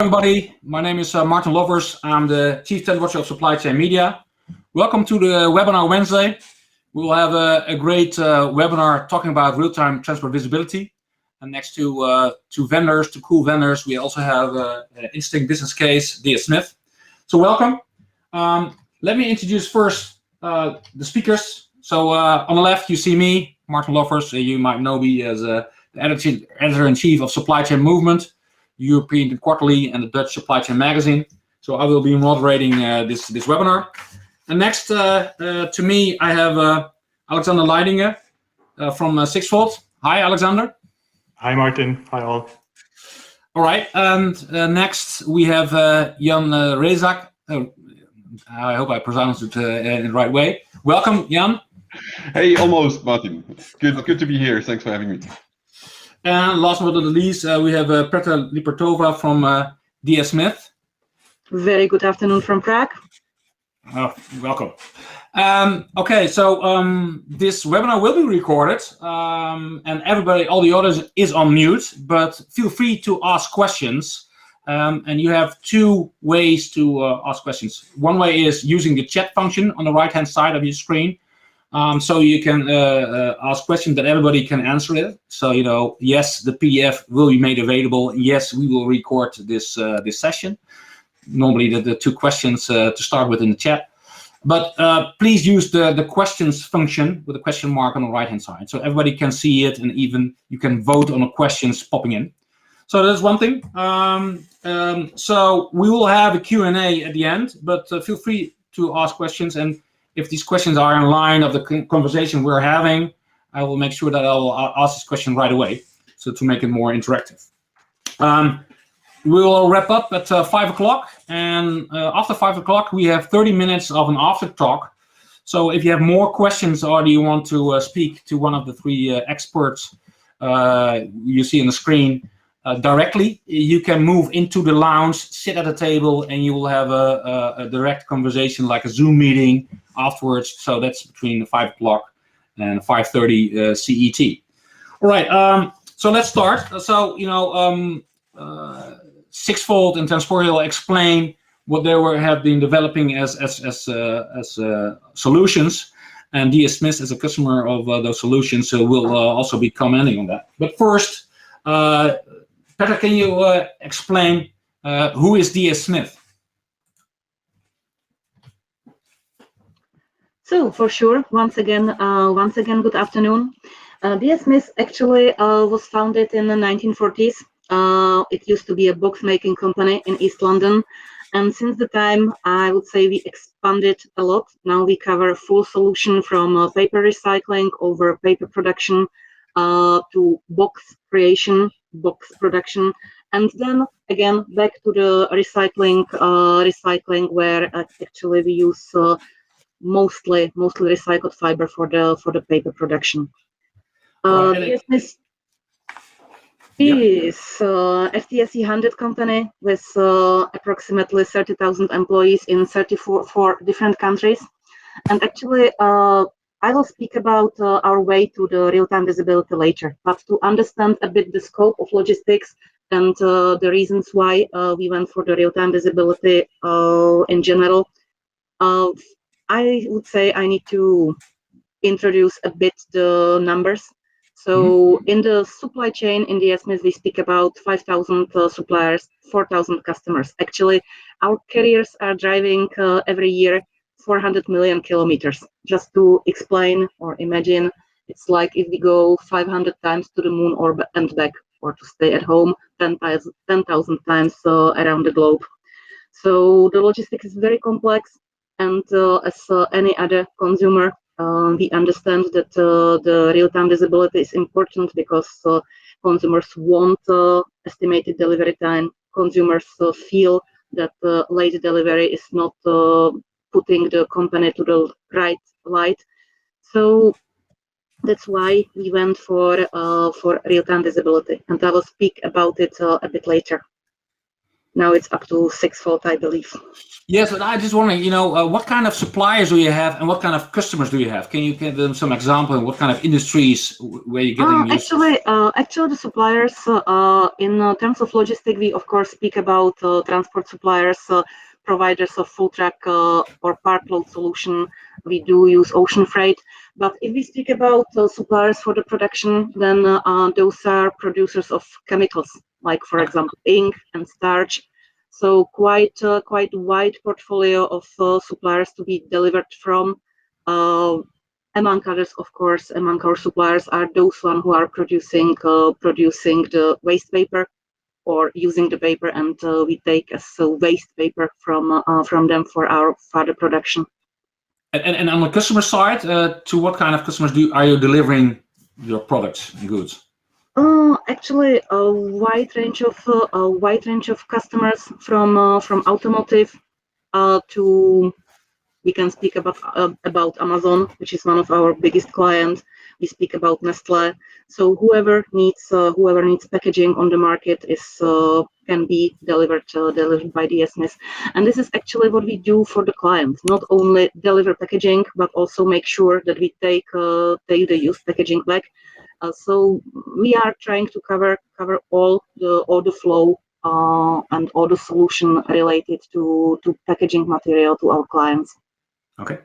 Everybody, my name is Martin Lovers. I'm the Chief Trend Watcher of Supply Chain Media. Welcome to the webinar Wednesday. We will have a great webinar talking about real-time transport visibility. And next to vendors, to cool vendors, we also have an interesting business case, DS Smith. So welcome. Let me introduce first the speakers. So on the left, you see me, Martin Lovers. You might know me as the editor-in-chief of Supply Chain Movement, European Quarterly, and the Dutch Supply Chain Magazine. So I will be moderating this webinar. And next to me, I have Alexander Leidinger from Sixfold. Hi, Alexander. Hi, Martin. Hi, all. All right. And next we have Jan Rezak. I hope I pronounced it in the right way. Welcome, Jan. Hey, almost, Martin. Good to be here. Thanks for having me. And last but not least, we have Petra Lipertova from DS Smith. Very good afternoon from Prague. Oh, welcome. Okay, so this webinar will be recorded, and everybody, all the audience is on mute, but feel free to ask questions. And you have two ways to ask questions. One way is using the chat function on the right-hand side of your screen. So you can ask questions that everybody can answer it. So, you know, yes, the PDF will be made available. Yes, we will record this session. Normally the two questions to start with in the chat. But please use the questions function with the question mark on the right-hand side. So everybody can see it, and even you can vote on the questions popping in. So that's one thing. So we will have a Q&A at the end, but feel free to ask questions. And if these questions are in line of the conversation we're having, I will make sure that I will ask this question right away, so to make it more interactive. We will wrap up at 5 o'clock, and after 5 o'clock we have 30 minutes of an after talk. So if you have more questions or do you want to speak to one of the three experts you see on the screen directly, you can move into the lounge, sit at a table, and you will have a direct conversation like a Zoom meeting afterwards. So that's between 5 o'clock and 5:30 CET. All right, so let's start. So, you know, Sixfold and Transportal explain what they have been developing as solutions, and DS Smith as a customer of those solutions, so will also be commenting on that. But first, Petra, can you explain who is DS Smith? So for sure, once again, good afternoon. DS Smith actually was founded in the 1940s. It used to be a box making company in East London. And since the time, I would say we expanded a lot. Now we cover a full solution from paper recycling over paper production to box creation, box production, and then again back to the recycling where actually we use mostly recycled fiber for the paper production. DS Smith is FTSE 100 company with approximately 30,000 employees in 34 different countries. And actually, I will speak about our way to the real-time visibility later. But to understand a bit the scope of logistics and the reasons why we went for the real-time visibility in general, I would say I need to introduce a bit the numbers. So in the supply chain in DS Smith, we speak about 5,000 suppliers, 4,000 customers. Actually, our carriers are driving every year 400 million kilometers. Just to explain or imagine, it's like if we go 500 times to the moon and back, or to stay at home 10,000 times around the globe. So the logistics is very complex, and as any other consumer, we understand that the real-time visibility is important because consumers want estimated delivery time. Consumers feel that late delivery is not putting the company to the right light. So that's why we went for real-time visibility, and I will speak about it a bit later. Now it's up to Sixfold, I believe. Yes, but I just wondering, what kind of suppliers do you have and what kind of customers do you have? Can you give them some example of what kind of industries where you're getting used? Actually, the suppliers, in terms of logistics, we of course speak about transport suppliers, providers of full track or part load solution. We do use ocean freight. But if we speak about suppliers for the production, then those are producers of chemicals, like for example, ink and starch. So quite wide portfolio of suppliers to be delivered from. Among others, of course, among our suppliers are those one who are producing the waste paper or using the paper, and we take as waste paper from them for our further production. And on the customer side, to what kind of customers are you delivering your products and goods? Actually, a wide range of customers from automotive to. We can speak about Amazon, which is one of our biggest clients. We speak about Nestle. So whoever needs packaging on the market can be delivered by DSMIS. And this is actually what we do for the client. Not only deliver packaging, but also make sure that we take the used packaging back. So we are trying to cover all the flow and all the solution related to packaging material to our clients. Okay.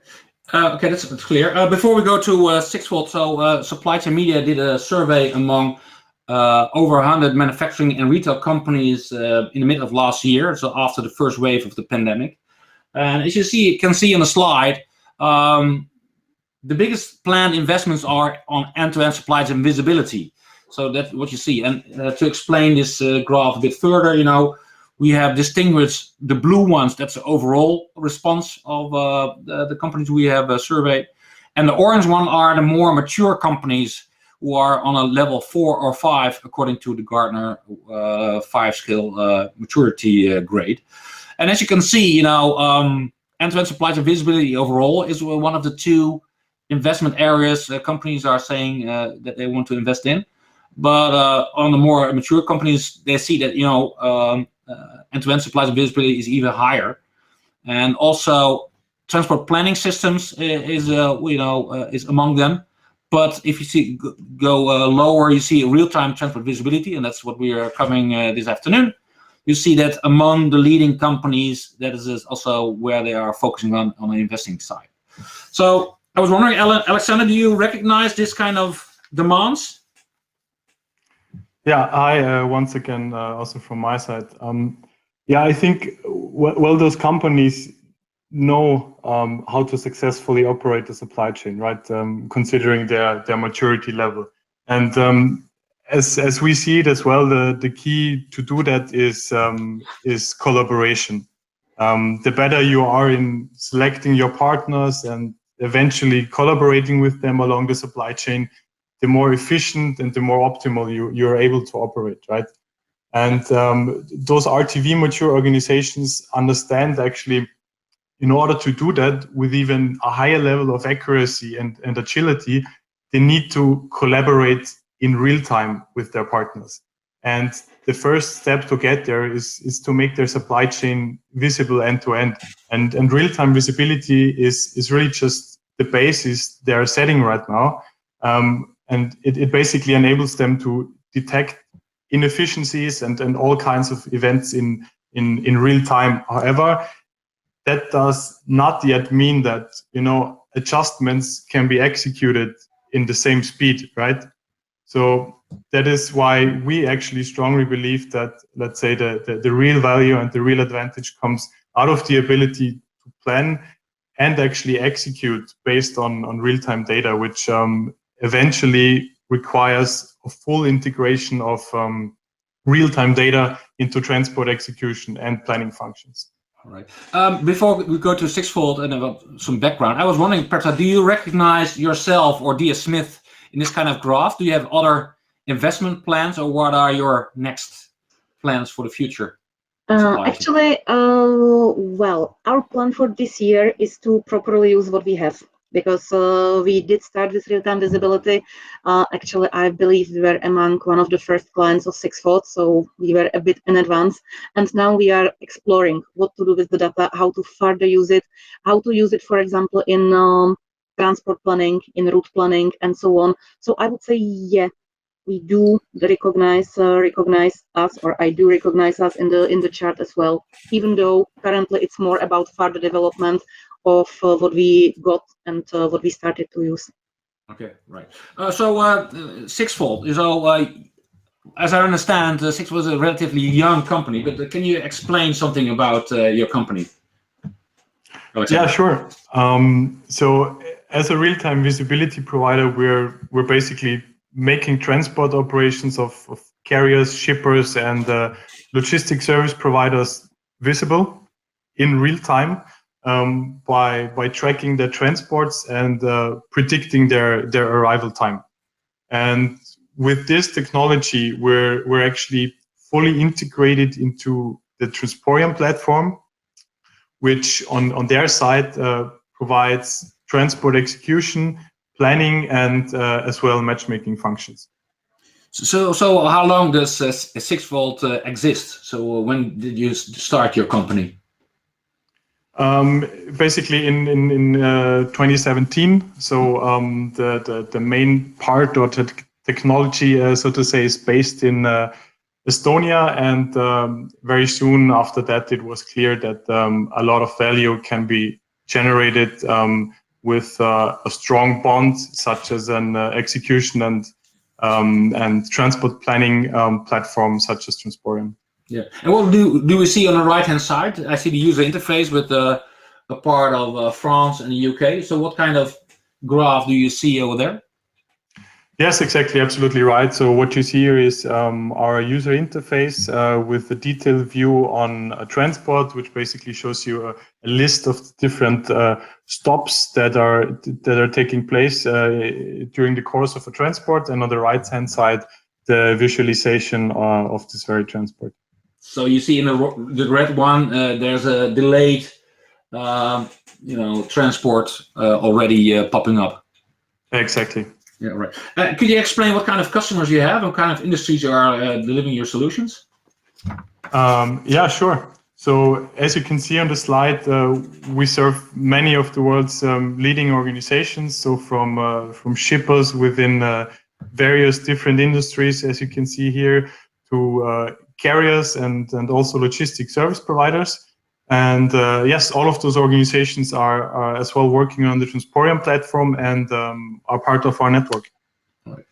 Okay, that's clear. Before we go to Sixfold, so Supply Chain Media did a survey among over 100 manufacturing and retail companies in the middle of last year, so after the first wave of the pandemic. And as you can see on the slide, the biggest planned investments are on end-to-end supply chain visibility. So that's what you see. And to explain this graph a bit further, we have distinguished the blue ones, that's the overall response of the companies we have surveyed. And the orange one are the more mature companies who are on a level 4 or 5, according to the Gartner 5-scale maturity grade. And as you can see, end-to-end supply chain visibility overall is one of the 2 investment areas companies are saying that they want to invest in. But on the more mature companies, they see that end-to-end supply chain visibility is even higher, and also transport planning systems is among them. But if you go lower, you see real-time transport visibility, and that's what we are covering this afternoon. You see that among the leading companies, that is also where they are focusing on the investing side. So I was wondering, Alexander, do you recognize this kind of demands? Yeah, I once again, also from my side, I think well those companies know how to successfully operate the supply chain, right? Considering their maturity level, and as we see it as well, the key to do that is collaboration. The better you are in selecting your partners and eventually collaborating with them along the supply chain, the more efficient and the more optimal you're able to operate, right? And those RTV mature organizations understand actually, in order to do that with even a higher level of accuracy and agility, they need to collaborate in real time with their partners. And the first step to get there is to make their supply chain visible end to end. And real time visibility is really just the basis they're setting right now. And it basically enables them to detect inefficiencies and all kinds of events in real time. However, that does not yet mean that adjustments can be executed in the same speed, right? So that is why we actually strongly believe that, let's say, the real value and the real advantage comes out of the ability to plan and actually execute based on real-time data, which eventually requires a full integration of real-time data into transport execution and planning functions. All right. Before we go to Sixfold and about some background, I was wondering, Petra, do you recognize yourself or DS Smith in this kind of graph? Do you have other investment plans, or what are your next plans for the future? Actually, well, our plan for this year is to properly use what we have. because we did start with real-time visibility. Actually, I believe we were among one of the first clients of Sixfold, so we were a bit in advance. And now we are exploring what to do with the data, how to further use it, how to use it, for example, in transport planning, in route planning, and so on. So I would say, yeah, we do recognize us, or I do recognize us in the chart as well, even though currently it's more about further development of what we got and what we started to use. Okay, right. Sixfold is all, as I understand, Sixfold is a relatively young company, but can you explain something about your company? Yeah, sure. So as a real-time visibility provider, we're basically making transport operations of carriers, shippers, and logistics service providers visible in real time by tracking their transports and predicting their arrival time. And with this technology, we're actually fully integrated into the Transporium platform, which on their side provides transport execution, planning, and as well matchmaking functions. So how long does Sixfold exist? So when did you start your company? Basically in 2017. So the main part or the technology, so to say, is based in Estonia, and very soon after that, it was clear that a lot of value can be generated with a strong bond, such as an execution and transport planning platform, such as Transporium. Yeah, and what do we see on the right-hand side? I see the user interface with a part of France and the UK. So what kind of graph do you see over there? Yes, exactly, absolutely right. So what you see here is our user interface with a detailed view on transport, which basically shows you a list of different stops that are taking place during the course of a transport, and on the right-hand side, the visualization of this very transport. So you see in the red one, there's a delayed, transport already popping up. Exactly. Yeah, right. Could you explain what kind of customers you have, what kind of industries you are delivering your solutions? Yeah, sure. So as you can see on the slide, we serve many of the world's leading organizations. So from shippers within various different industries, as you can see here, to carriers and also logistics service providers. And yes, all of those organizations are as well working on the Transporium platform and are part of our network. Right.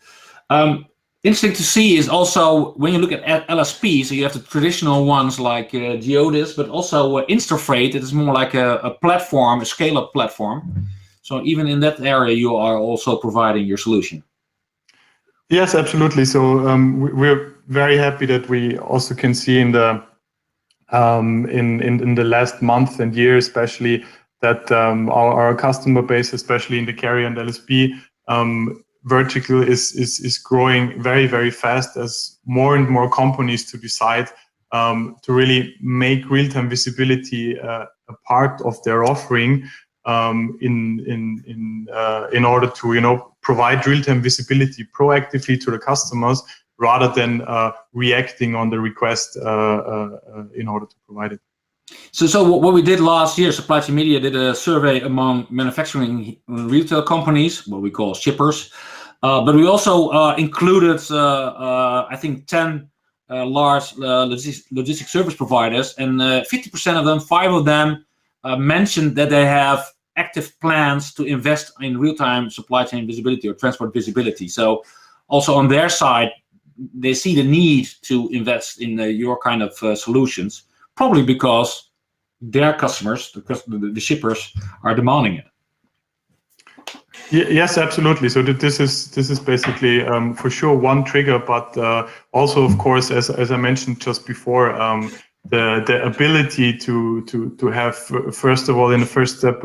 Interesting to see is also when you look at LSP, so you have the traditional ones like Geodis, but also Instafreight. It is more like a platform, a scale-up platform. So even in that area, you are also providing your solution. Yes, absolutely. So we're very happy that we also can see in the in the last month and year, especially that our customer base, especially in the carrier and LSP vertical, is growing very, very fast as more and more companies to decide to really make real-time visibility a part of their offering in order to provide real-time visibility proactively to the customers, rather than reacting on the request in order to provide it. So what we did last year, Supply Chain Media did a survey among manufacturing retail companies, what we call shippers, but we also included, I think, 10 large logistics service providers, and 50% of them, 5 of them, mentioned that they have active plans to invest in real-time supply chain visibility or transport visibility. So also on their side, they see the need to invest in your kind of solutions, probably because their customers, the shippers, are demanding it. Yes, absolutely. So this is basically for sure one trigger, but also, of course, as I mentioned just before, the ability to have, first of all, in the first step,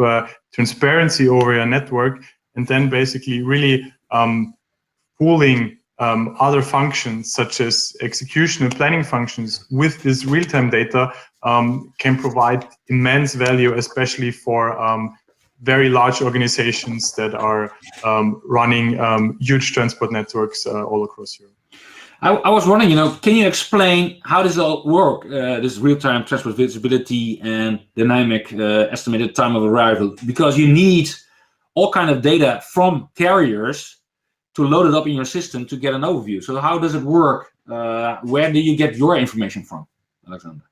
transparency over your network, and then basically really pooling other functions such as execution and planning functions with this real-time data can provide immense value, especially for very large organizations that are running huge transport networks all across Europe. I was wondering, can you explain how does it all work, this real-time transport visibility and dynamic estimated time of arrival? Because you need all kind of data from carriers to load it up in your system to get an overview. So how does it work? Where do you get your information from, Alexander?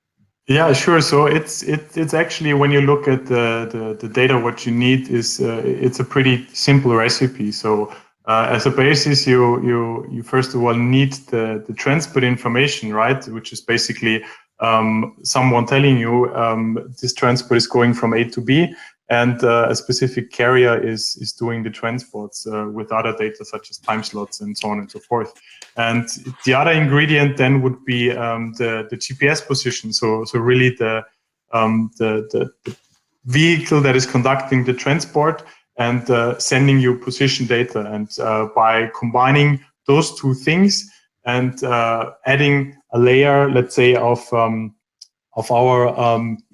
Yeah, sure. So it's actually, when you look at the data, what you need is it's a pretty simple recipe. So as a basis, you first of all need the transport information, right? Which is basically someone telling you this transport is going from A to B, and a specific carrier is doing the transports with other data such as time slots and so on and so forth. And the other ingredient then would be the GPS position. So really the vehicle that is conducting the transport and sending you position data. And by combining those two things and adding a layer, let's say, of our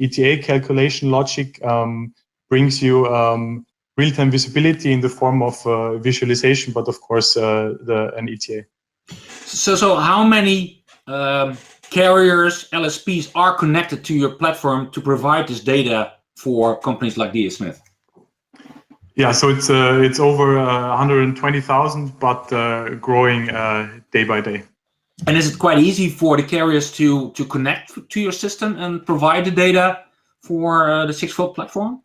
ETA calculation logic, brings you real-time visibility in the form of visualization, but of course an ETA. So how many carriers, LSPs are connected to your platform to provide this data for companies like DS Smith? Yeah, so it's over 120,000, but growing day by day. And is it quite easy for the carriers to connect to your system and provide the data for the Sixfold platform?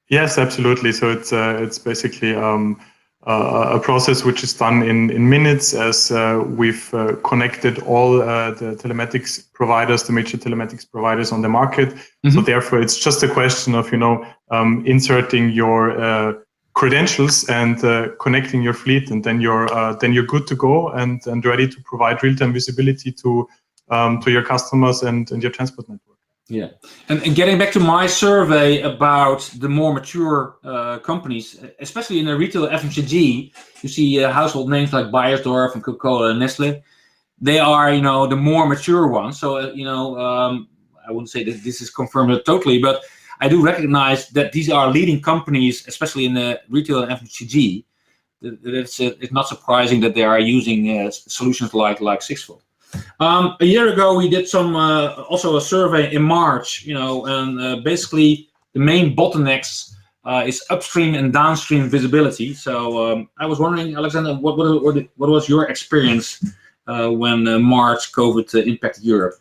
Yes, absolutely. So it's basically a process which is done in minutes, as we've connected all the telematics providers, the major telematics providers on the market. Mm-hmm. So therefore, it's just a question of inserting your credentials and connecting your fleet, and then you're good to go and ready to provide real-time visibility to your customers and your transport network. Yeah, and getting back to my survey about the more mature companies, especially in the retail FMCG, you see household names like Beiersdorf and Coca-Cola and Nestle. They are, the more mature ones. So, I wouldn't say that this is confirmed totally, but I do recognize that these are leading companies, especially in the retail and FMCG. It's not surprising that they are using solutions like Sixfold. A year ago, we did also a survey in March, and basically the main bottlenecks is upstream and downstream visibility. So I was wondering, Alexander, what was your experience when March COVID impacted Europe?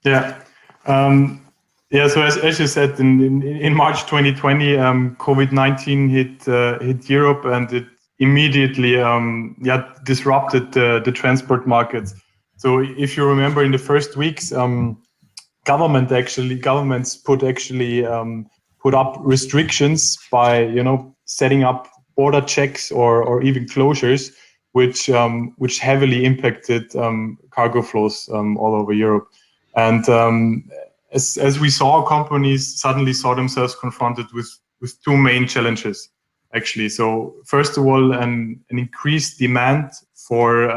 Yeah. So as you said, in March 2020, COVID-19 hit Europe, and it immediately disrupted the transport markets. So if you remember, in the first weeks, governments put up restrictions by setting up border checks or even closures, which heavily impacted cargo flows all over Europe. And as we saw, companies suddenly saw themselves confronted with two main challenges, actually. So first of all, an increased demand for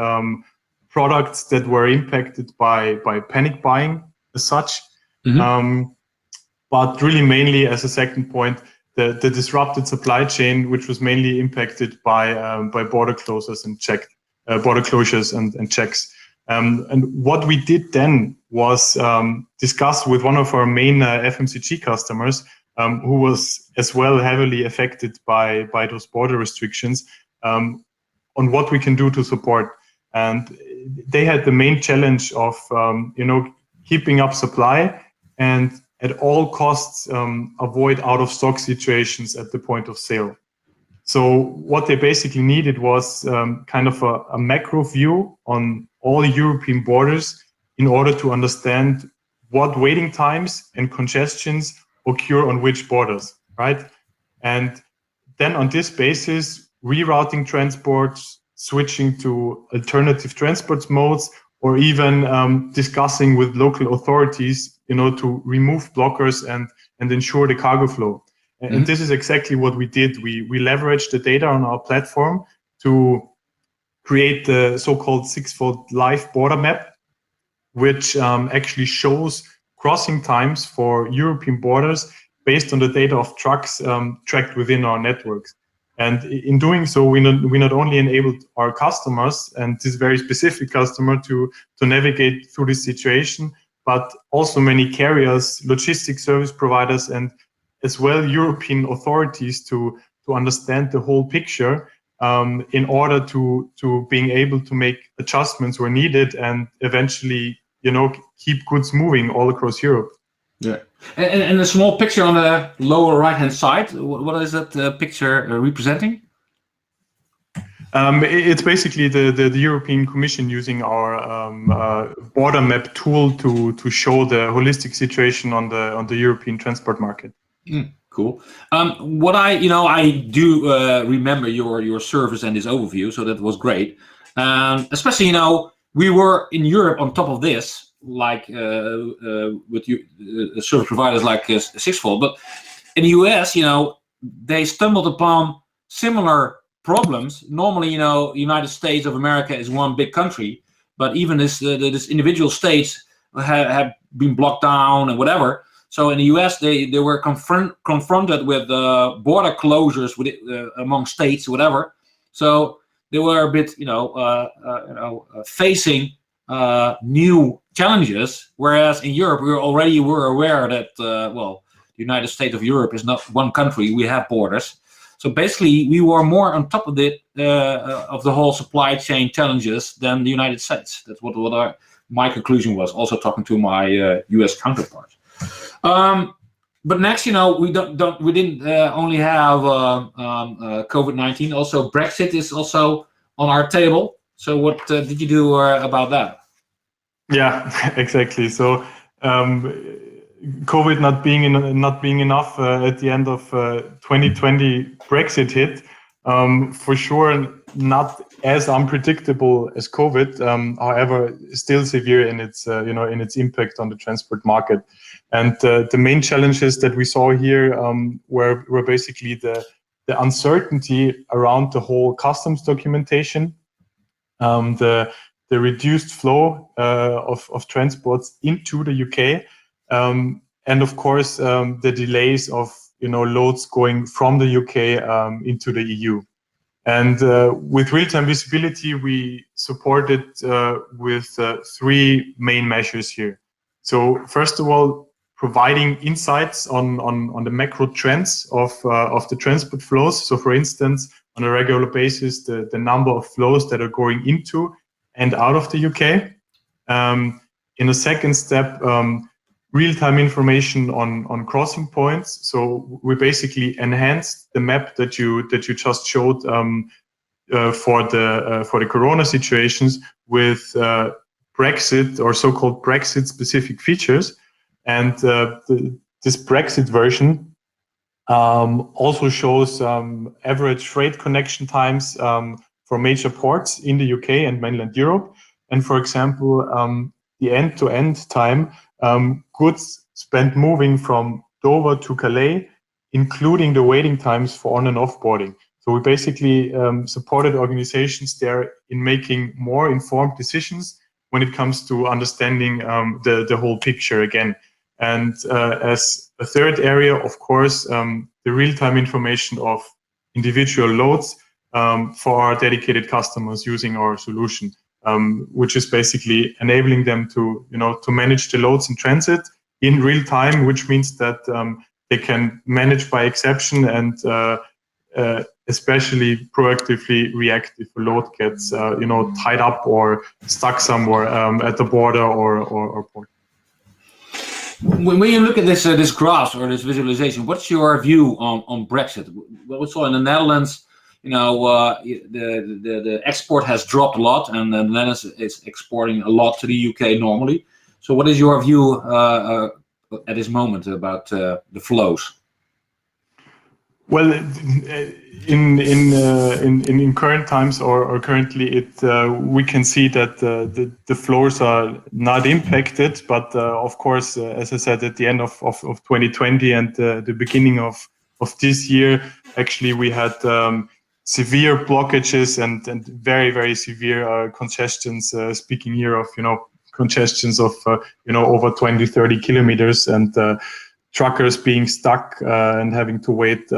products that were impacted by panic buying as such. Mm-hmm. But really mainly, as a second point, the disrupted supply chain, which was mainly impacted by border closures and checks. And what we did then was discuss with one of our main FMCG customers, who was as well heavily affected by those border restrictions, on what we can do to support. And they had the main challenge of keeping up supply and at all costs avoid out of stock situations at the point of sale. So what they basically needed was kind of a macro view on all European borders in order to understand what waiting times and congestions occur on which borders, right? And then on this basis, rerouting transports, switching to alternative transport modes, or even discussing with local authorities, to remove blockers and ensure the cargo flow. Mm-hmm. And this is exactly what we did. We leveraged the data on our platform to create the so-called Sixfold Live Border Map, which actually shows crossing times for European borders based on the data of trucks tracked within our networks. And in doing so, we not only enabled our customers and this very specific customer to navigate through this situation, but also many carriers, logistics service providers, and as well European authorities to understand the whole picture in order to being able to make adjustments where needed and eventually, keep goods moving all across Europe. Yeah, and a small picture on the lower right-hand side. What is that picture representing? It's basically the European Commission using our border map tool to show the holistic situation on the European transport market. Cool. What I do remember your service and this overview, so that was great. Especially, we were in Europe on top of this, like with service providers like Sixfold, but in the US, they stumbled upon similar problems. Normally, United States of America is one big country, but even this individual states have been blocked down and whatever. So in the US, they were confronted with border closures with among states, whatever. So they were a bit, facing new challenges. Whereas in Europe, we already were aware that the United States of Europe is not one country. We have borders. So basically, we were more on top of the whole supply chain challenges than the United States. That's what my conclusion was. Also talking to my US counterparts. But next, we didn't only have COVID-19. Also, Brexit is also on our table. So, what did you do about that? Yeah, exactly. So, COVID not being enough at the end of 2020, Brexit hit. For sure, not as unpredictable as COVID. However, still severe in its impact on the transport market. And the main challenges that we saw here were basically the uncertainty around the whole customs documentation, the reduced flow of transports into the UK, and of course the delays of loads going from the UK into the EU. And with real-time visibility, we supported with three main measures here. So first of all, providing insights on the macro trends of the transport flows. So for instance, on a regular basis, the number of flows that are going into and out of the UK. In a second step, real-time information on crossing points. So we basically enhanced the map that you just showed for the Corona situations with Brexit or so-called Brexit-specific features. And this Brexit version also shows average freight connection times for major ports in the UK and mainland Europe. And for example, the end-to-end time, goods spent moving from Dover to Calais, including the waiting times for on and off boarding. So we basically supported organizations there in making more informed decisions when it comes to understanding the whole picture again. And as a third area, of course, the real-time information of individual loads for our dedicated customers using our solution, which is basically enabling them to manage the loads in transit in real time, which means that they can manage by exception and especially proactively react if a load gets tied up or stuck somewhere at the border or port. When you look at this graph or this visualization, what's your view on Brexit? What we saw in the Netherlands, the export has dropped a lot, and the Netherlands is exporting a lot to the UK normally. So, what is your view at this moment about the flows? Well, in current times or currently, we can see that the floors are not impacted. But of course, as I said, at the end of 2020 and the beginning of this year, actually we had severe blockages and very, very severe congestions. Speaking here of congestions of over 20-30 kilometers, and truckers being stuck and having to wait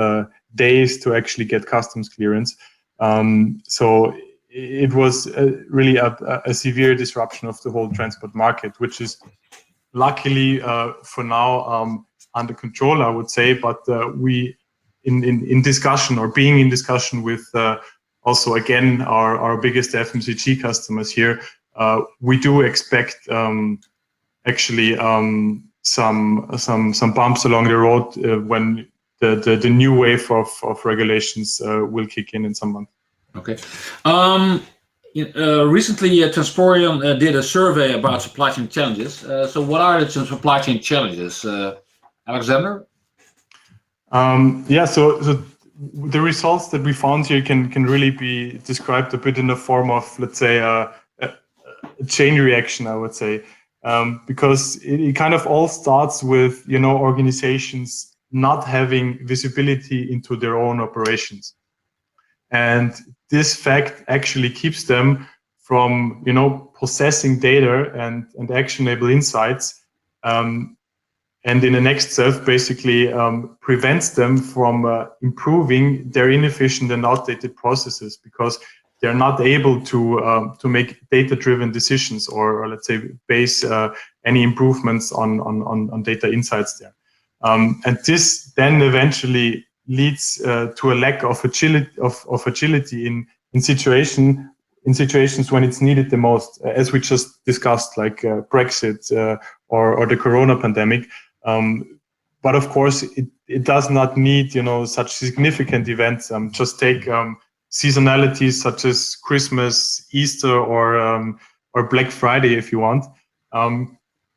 days to actually get customs clearance. So it was really a severe disruption of the whole transport market, which is luckily for now under control, I would say. But we, in discussion or being in discussion with also again our biggest FMCG customers here, we do expect actually some bumps along the road when the new wave of regulations will kick in some months. Okay. Recently, Transporion did a survey about supply chain challenges. So what are the supply chain challenges, Alexander? Yeah, so the results that we found here can really be described a bit in the form of, let's say, a chain reaction, I would say, because it kind of all starts with, organizations not having visibility into their own operations. And this fact actually keeps them from, possessing data and actionable insights. And in the next step, basically prevents them from improving their inefficient and outdated processes, because they're not able to make data-driven decisions or let's say base any improvements on data insights there. And this then eventually leads to a lack of agility in situations when it's needed the most, as we just discussed, like Brexit or the Corona pandemic. But of course, it does not need such significant events. Just take seasonalities such as Christmas, Easter, or Black Friday, if you want.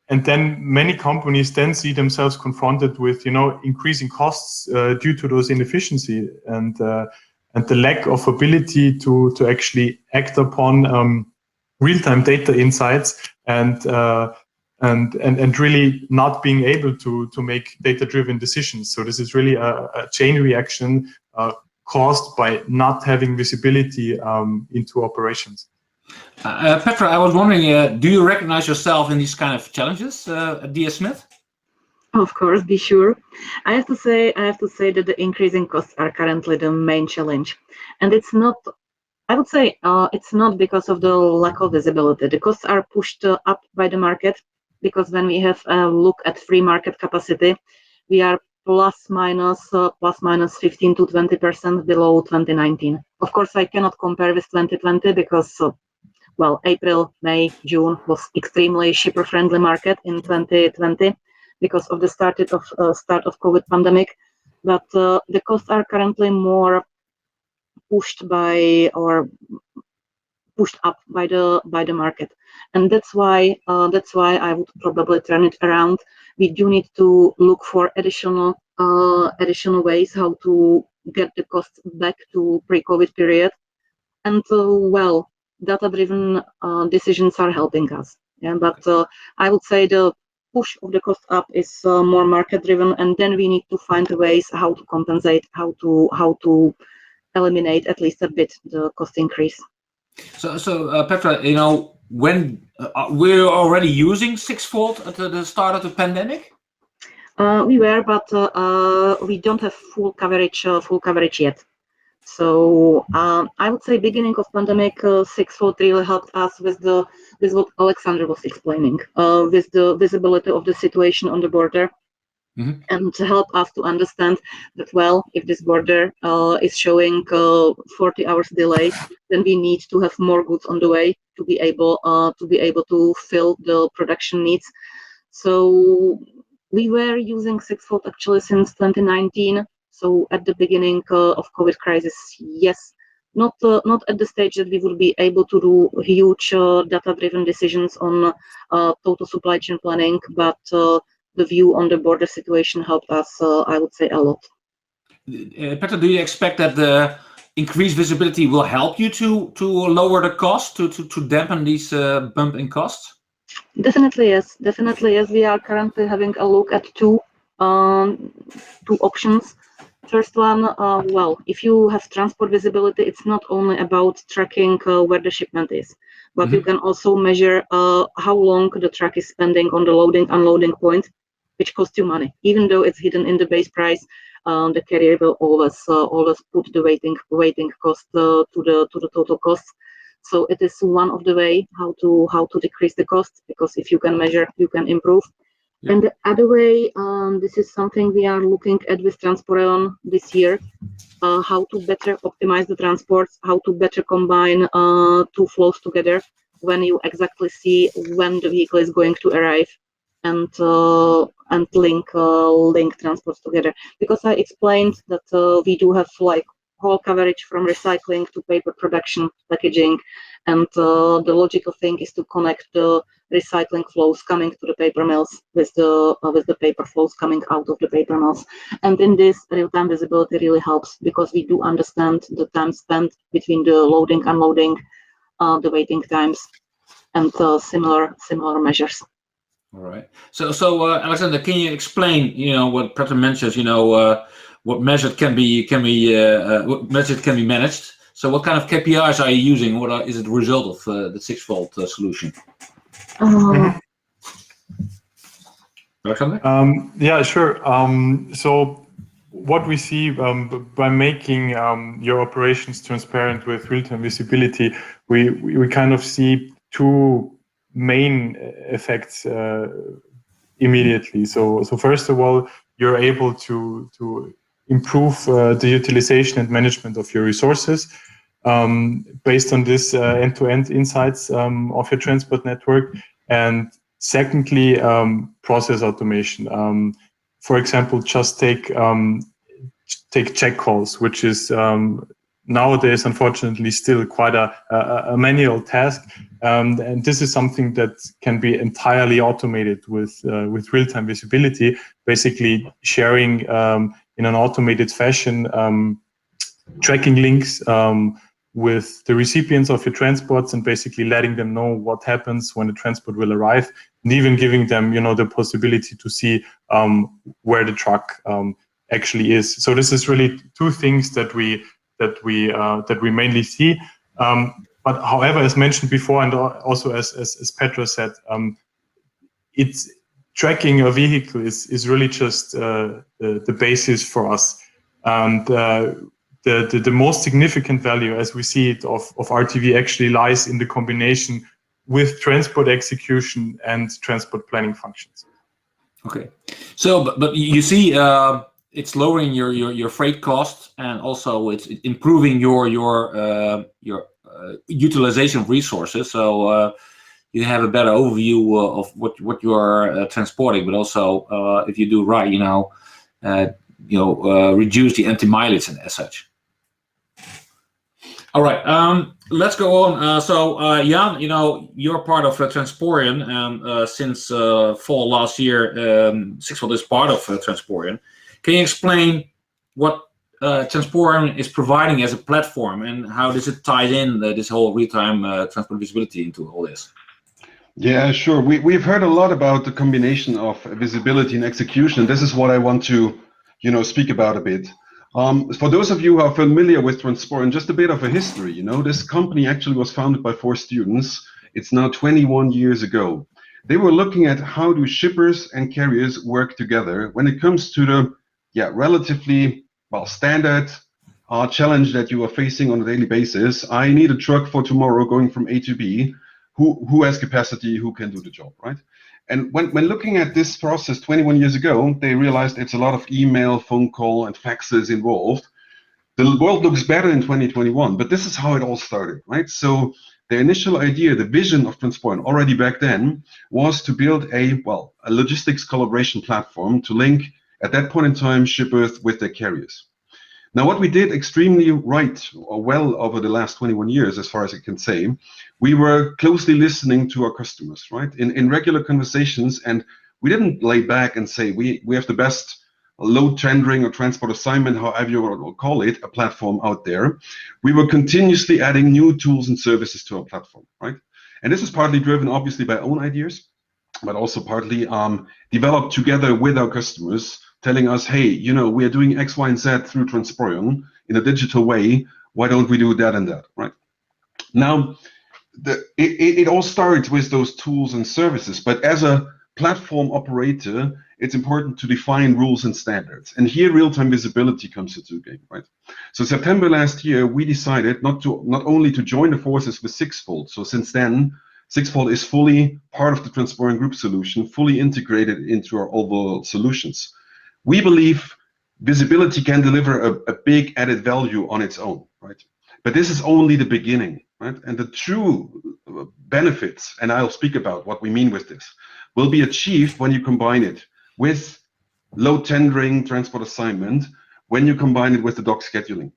And then many companies then see themselves confronted with increasing costs due to those inefficiency and the lack of ability to actually act upon real-time data insights and really not being able to make data-driven decisions. So this is really a chain reaction caused by not having visibility into operations. Petra, I was wondering, do you recognize yourself in these kind of challenges at DS Smith? Of course, be sure. I have to say that the increasing costs are currently the main challenge, and it's not. I would say it's not because of the lack of visibility. The costs are pushed up by the market, because when we have a look at free market capacity, we are plus minus 15 to 20% below 2019. Of course, I cannot compare with 2020 because, April, May, June was extremely shipper-friendly market in 2020 because of the start of COVID pandemic. But the costs are currently more pushed up by the market, and that's why I would probably turn it around. We do need to look for additional ways how to get the costs back to pre-COVID period, and data-driven decisions are helping us. Yeah, but I would say the push of the cost up is more market-driven, and then we need to find ways how to compensate, how to eliminate at least a bit the cost increase. So Petra, when we're already using Sixfold at the start of the pandemic? We were, but we don't have full coverage yet. So I would say beginning of pandemic, Sixfold really helped us with what Alexander was explaining, with the visibility of the situation on the border. Mm-hmm. And to help us to understand that, if this border is showing 40 hours delay, then we need to have more goods on the way to be able to fill the production needs. So we were using Sixfold actually since 2019. So at the beginning of COVID crisis, yes, not at the stage that we would be able to do huge data-driven decisions on total supply chain planning, but the view on the border situation helped us, I would say, a lot. Petra, do you expect that the increased visibility will help you to lower the cost, to dampen these bump in costs? Definitely yes. We are currently having a look at two options. First one, if you have transport visibility, it's not only about tracking where the shipment is, but you can also measure how long the truck is spending on the loading unloading point. which costs you money. Even though it's hidden in the base price, the carrier will always put the waiting cost to the total cost. So it is one of the way how to decrease the cost, because if you can measure, you can improve. Yeah. And the other way, this is something we are looking at with Transporeon this year, how to better optimize the transports, how to better combine two flows together when you exactly see when the vehicle is going to arrive, and link transports together. Because I explained that we do have like whole coverage from recycling to paper production, packaging, and the logical thing is to connect the recycling flows coming to the paper mills with the paper flows coming out of the paper mills. And in this, real-time visibility really helps, because we do understand the time spent between the loading, unloading, the waiting times, and similar measures. All right. So Alexander, can you explain, what Petra mentions, what measure can be managed? So what kind of KPIs are you using? What is the result of the Sixfold solution? Alexander? Yeah, sure. So what we see by making your operations transparent with real-time visibility, we kind of see two main effects immediately. So first of all, you're able to improve the utilization and management of your resources based on this end-to-end insights of your transport network. And secondly, process automation. For example, just take check calls, which is nowadays, unfortunately, still quite a manual task. And this is something that can be entirely automated with real-time visibility, basically sharing in an automated fashion tracking links with the recipients of your transports, and basically letting them know what happens when the transport will arrive, and even giving them, the possibility to see where the truck actually is. So this is really two things that we mainly see. But however, as mentioned before, and also as Petra said, it's tracking a vehicle is really just the basis for us. And the most significant value, as we see it, of RTV actually lies in the combination with transport execution and transport planning functions. Okay, so but you see, it's lowering your freight cost, and also it's improving your utilization of resources. So you have a better overview of what you are transporting, but also if you do right, reduce the empty mileage and as such. All right, let's go on. So Jan, you're part of Transporeon, and since fall last year, Sixfold is part of Transporeon. Can you explain what Transporeon is providing as a platform, and how does it tie in this whole real-time transport visibility into all this? Yeah, sure. We've heard a lot about the combination of visibility and execution. This is what I want to, speak about a bit. For those of you who are familiar with Transporeon, just a bit of a history. This company actually was founded by 4 students. It's now 21 years ago. They were looking at how do shippers and carriers work together when it comes to the relatively standard challenge that you are facing on a daily basis. I need a truck for tomorrow going from A to B. Who has capacity? Who can do the job, right? And when looking at this process 21 years ago, they realized it's a lot of email, phone call, and faxes involved. The world looks better in 2021, but this is how it all started, right? So the initial idea, the vision of Transporeon already back then, was to build a logistics collaboration platform to link, at that point in time, shippers with their carriers. Now, what we did extremely right or well over the last 21 years, as far as I can say, we were closely listening to our customers, right? In regular conversations, and we didn't lay back and say, we have the best load tendering or transport assignment, however you will call it, a platform out there. We were continuously adding new tools and services to our platform, right? And this is partly driven, obviously, by own ideas, but also partly developed together with our customers, telling us, hey, we are doing X, Y, and Z through Transporeon in a digital way. Why don't we do that and that, right? Now, it all starts with those tools and services, but as a platform operator, it's important to define rules and standards. And here real-time visibility comes into the game, right? So September last year, we decided not only to join the forces with Sixfold. So since then, Sixfold is fully part of the Transparent Group solution, fully integrated into our overall solutions. We believe visibility can deliver a big added value on its own, right? But this is only the beginning, right? And the true benefits, and I'll speak about what we mean with this, will be achieved when you combine it with load tendering, transport assignment, when you combine it with the dock scheduling.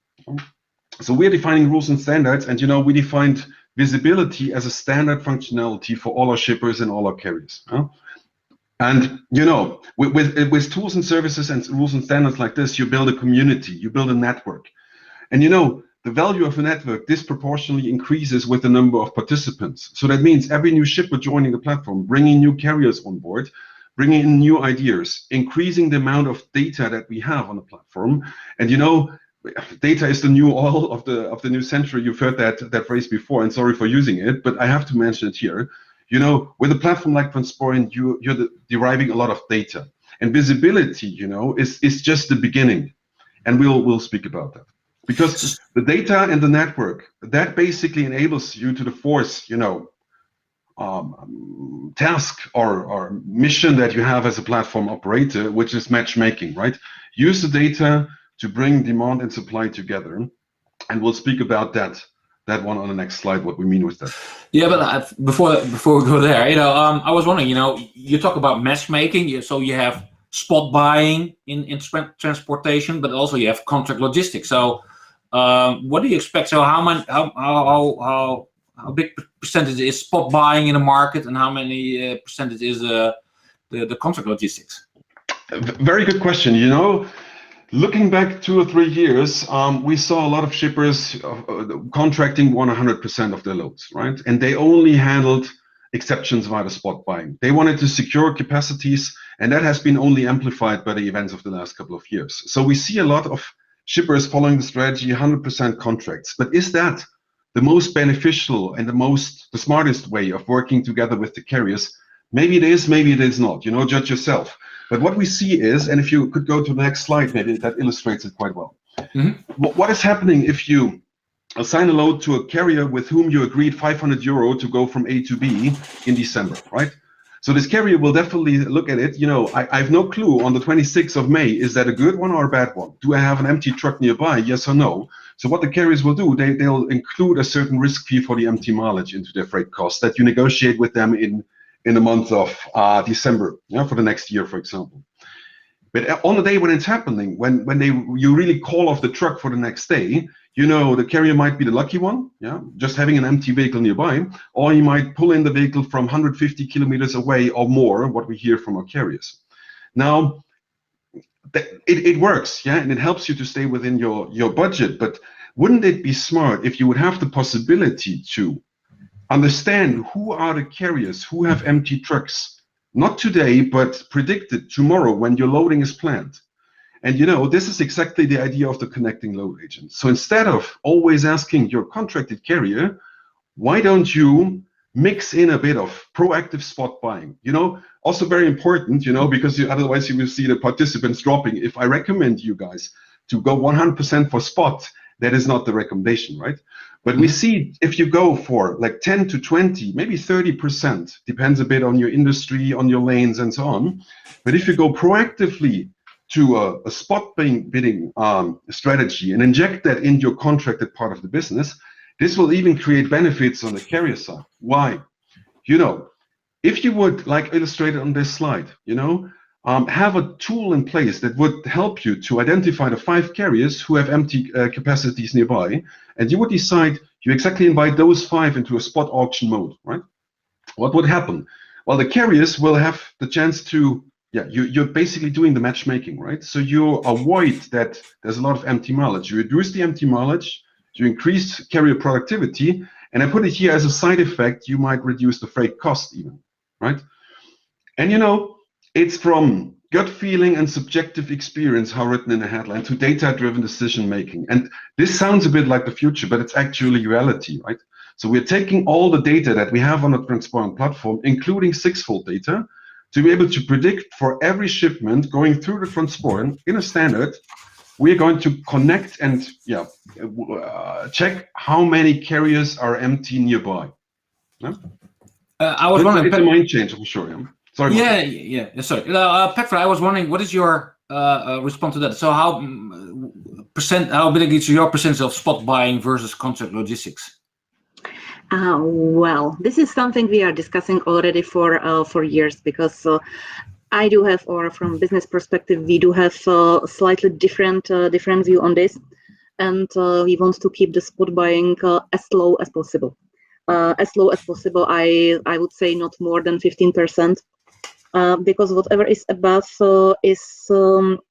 So we're defining rules and standards, and we defined visibility as a standard functionality for all our shippers and all our carriers. And with tools and services and rules and standards like this, you build a community, you build a network. And the value of a network disproportionately increases with the number of participants. So that means every new shipper joining the platform, bringing new carriers on board, bringing in new ideas, increasing the amount of data that we have on the platform. And data is the new oil of the new century. You've heard that phrase before, and sorry for using it, but I have to mention it here. With a platform like Transparent, you're deriving a lot of data, and visibility, is just the beginning, and we'll speak about that. Because the data and the network, that basically enables you to force, task or mission that you have as a platform operator, which is matchmaking, right? Use the data to bring demand and supply together, and we'll speak about that one on the next slide, what we mean with that. Yeah, but before we go there, I was wondering, you talk about matchmaking, so you have spot buying in transportation, but also you have contract logistics. So what do you expect? So how big percentage is spot buying in the market, and how many percentage is the contract logistics? Very good question. Looking back 2 or 3 years, we saw a lot of shippers contracting 100% of their loads, right? And they only handled exceptions via the spot buying. They wanted to secure capacities, and that has been only amplified by the events of the last couple of years. So we see a lot of shippers following the strategy 100% contracts. But is that the most beneficial and the smartest way of working together with the carriers? Maybe it is, maybe it is not. Judge yourself. But what we see is, and if you could go to the next slide, maybe that illustrates it quite well. Mm-hmm. What is happening if you assign a load to a carrier with whom you agreed €500 to go from A to B in December, right? So this carrier will definitely look at it. I have no clue on the 26th of May, is that a good one or a bad one? Do I have an empty truck nearby? Yes or no? So what the carriers will do, they'll include a certain risk fee for the empty mileage into their freight costs that you negotiate with them in the month of December, for the next year, for example. But on the day when it's happening, when you really call off the truck for the next day, the carrier might be the lucky one, just having an empty vehicle nearby, or he might pull in the vehicle from 150 kilometers away or more, what we hear from our carriers. Now, it works, and it helps you to stay within your budget, but wouldn't it be smart if you would have the possibility to understand who are the carriers who have empty trucks, not today, but predicted tomorrow when your loading is planned? And this is exactly the idea of the connecting load agent. So instead of always asking your contracted carrier, why don't you mix in a bit of proactive spot buying? Also very important, because otherwise you will see the participants dropping. If I recommend you guys to go 100% for spot, that is not the recommendation, right? But we see if you go for like 10 to 20, maybe 30%, depends a bit on your industry, on your lanes and so on. But if you go proactively to a spot bidding strategy and inject that into your contracted part of the business, this will even create benefits on the carrier side. Why? If you would, like illustrated on this slide, have a tool in place that would help you to identify the 5 carriers who have empty capacities nearby, and you would decide you exactly invite those 5 into a spot auction mode, right? What would happen? Well, the carriers will have the chance to, you're basically doing the matchmaking, right? So you avoid that there's a lot of empty mileage. You reduce the empty mileage, you increase carrier productivity, and I put it here as a side effect, you might reduce the freight cost even, right? And it's from gut feeling and subjective experience, how written in a headline, to data-driven decision-making. And this sounds a bit like the future, but it's actually reality, right? So we're taking all the data that we have on the Transparent platform, including Sixfold data, to be able to predict for every shipment going through the Transporen in a standard, we're going to connect and check how many carriers are empty nearby. Yeah? I was wondering. It's a mind change for sure. Yeah? Sorry. Sorry. Petra, I was wondering, what is your response to that? So how big is your percentage of spot buying versus contract logistics? Well, this is something we are discussing already for years, because I do have, or from business perspective, we do have a slightly different view on this, and we want to keep the spot buying as low as possible. As low as possible, I would say not more than 15%, because whatever is above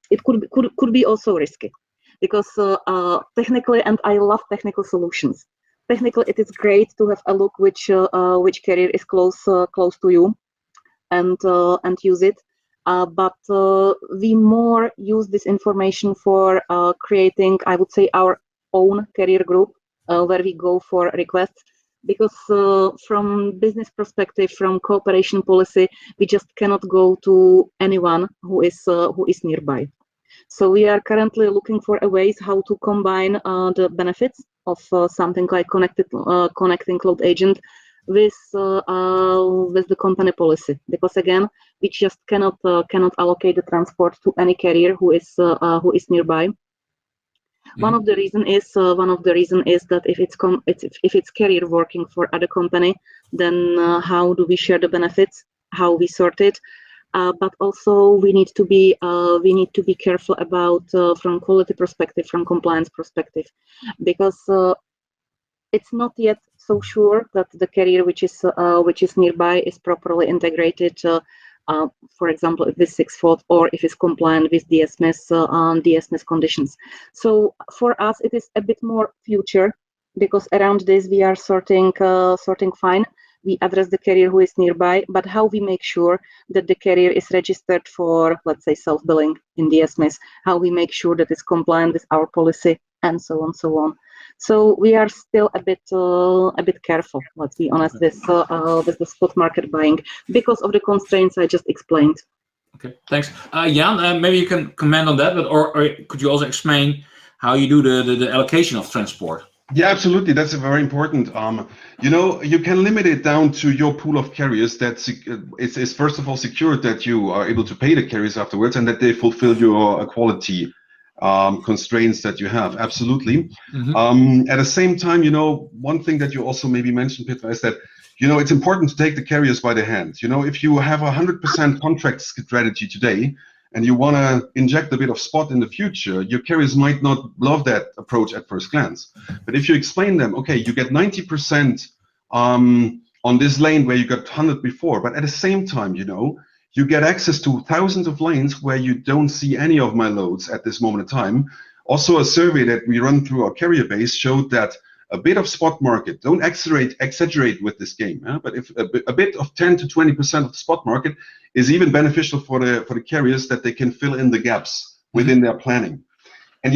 it could be also risky, because technically, and I love technical solutions. Technically, it is great to have a look which carrier is close to you, and use it. But we more use this information for creating, I would say, our own carrier group, where we go for requests. Because from business perspective, from cooperation policy, we just cannot go to anyone who is nearby. So we are currently looking for ways how to combine the benefits of something like connecting cloud agent with the company policy, because again, we just cannot allocate the transport to any carrier who is nearby. Mm-hmm. One of the reason is that if it's carrier working for other company, then how do we share the benefits? How we sort it? But also we need to be careful about from quality perspective, from compliance perspective, because it's not yet so sure that the carrier which is nearby is properly integrated. For example, if it's Sixfold, or if it's compliant with DSMS conditions. So for us, it is a bit more future, because around this we are sorting fine. We address the carrier who is nearby, but how we make sure that the carrier is registered for, let's say, self-billing in DSMS, how we make sure that it's compliant with our policy, and so on. So we are still a bit careful, let's be honest, with the spot market buying, because of the constraints I just explained. Okay, thanks. Jan, maybe you can comment on that, but or could you also explain how you do the allocation of transport? Yeah, absolutely. That's very important. You can limit it down to your pool of carriers that is first of all secured, that you are able to pay the carriers afterwards, and that they fulfill your quality constraints that you have. Absolutely. Mm-hmm. At the same time, one thing that you also maybe mentioned, Petra, is that it's important to take the carriers by the hand. If you have 100% contract strategy today, and you want to inject a bit of spot in the future, your carriers might not love that approach at first glance. But if you explain them, okay, you get 90% on this lane where you got 100 before, but at the same time, you get access to thousands of lanes where you don't see any of my loads at this moment in time. Also, a survey that we run through our carrier base showed that a bit of spot market, don't exaggerate with this game, but if a bit of 10 to 20% of the spot market is even beneficial for the carriers, that they can fill in the gaps within their planning. And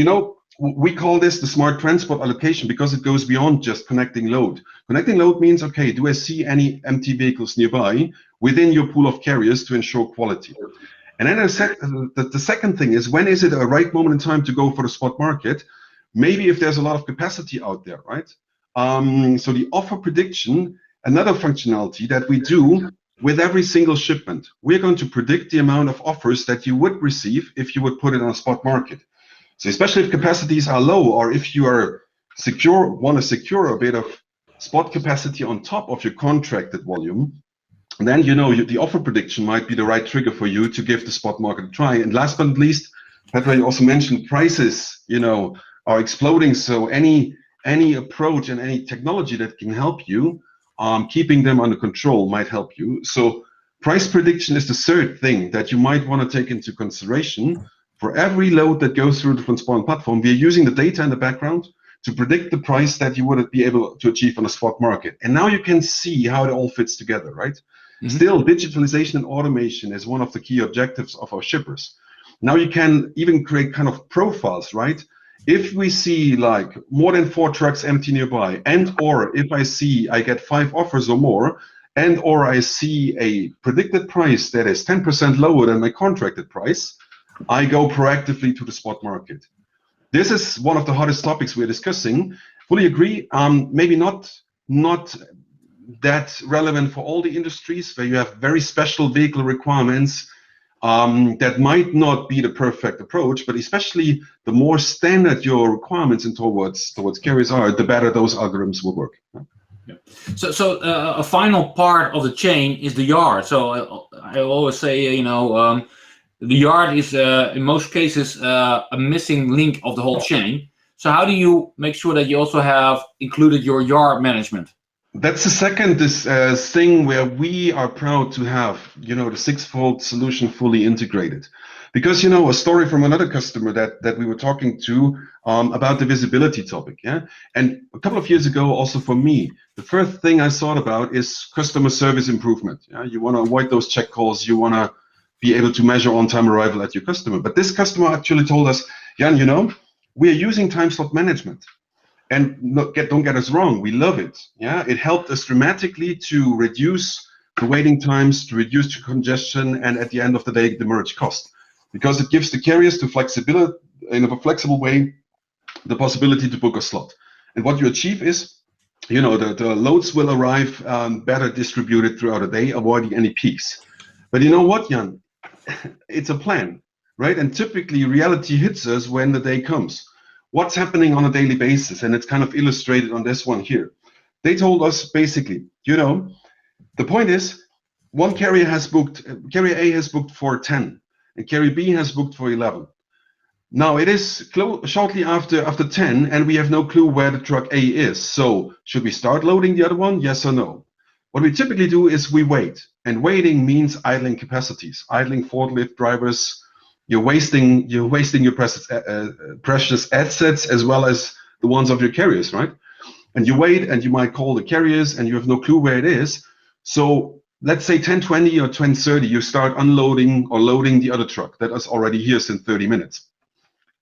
we call this the smart transport allocation, because it goes beyond just connecting load. Connecting load means, okay, do I see any empty vehicles nearby within your pool of carriers to ensure quality? And then the second thing is, when is it a right moment in time to go for the spot market? Maybe if there's a lot of capacity out there, right? So the offer prediction, another functionality that we do with every single shipment, we're going to predict the amount of offers that you would receive if you would put it on a spot market. So especially if capacities are low, or if you are want to secure a bit of spot capacity on top of your contracted volume, then the offer prediction might be the right trigger for you to give the spot market a try. And last but not least, Petra, you also mentioned prices, are exploding. So any approach and any technology that can help you, keeping them under control, might help you. So price prediction is the third thing that you might want to take into consideration. For every load that goes through the Transporen platform, we are using the data in the background to predict the price that you would be able to achieve on a spot market. And now you can see how it all fits together, right? Mm-hmm. Still, digitalization and automation is one of the key objectives of our shippers. Now you can even create kind of profiles, right? If we see like more than 4 trucks empty nearby, and or if I get 5 offers or more, and or I see a predicted price that is 10% lower than my contracted price, I go proactively to the spot market. This is one of the hottest topics we're discussing. Fully agree. Maybe not that relevant for all the industries where you have very special vehicle requirements. That might not be the perfect approach, but especially the more standard your requirements and towards carriers are, the better those algorithms will work. Yeah. So a final part of the chain is the yard. So I always say, the yard is in most cases a missing link of the whole chain. So how do you make sure that you also have included your yard management? That's the second thing where we are proud to have, the Sixfold solution fully integrated. Because, a story from another customer that we were talking to about the visibility topic, yeah? And a couple of years ago, also for me, the first thing I thought about is customer service improvement. Yeah? You want to avoid those check calls. You want to be able to measure on-time arrival at your customer. But this customer actually told us, Jan, we are using time slot management. And don't get us wrong, we love it. Yeah, it helped us dramatically to reduce the waiting times, to reduce the congestion, and at the end of the day, the demurrage cost, because it gives the carriers the flexibility in a flexible way, the possibility to book a slot. And what you achieve is, the loads will arrive better distributed throughout the day, avoiding any peaks. But you know what, Jan? It's a plan, right? And typically, reality hits us when the day comes. What's happening on a daily basis, and it's kind of illustrated on this one here. They told us basically, the point is, one carrier A has booked for 10, and carrier B has booked for 11. Now it is shortly after 10, and we have no clue where the truck A is. So should we start loading the other one? Yes or no? What we typically do is we wait, and waiting means idling capacities, idling forklift drivers. You're wasting your precious assets as well as the ones of your carriers, right? And you wait, and you might call the carriers, and you have no clue where it is. So let's say 10:20 or 10:30, you start unloading or loading the other truck that is already here since 30 minutes.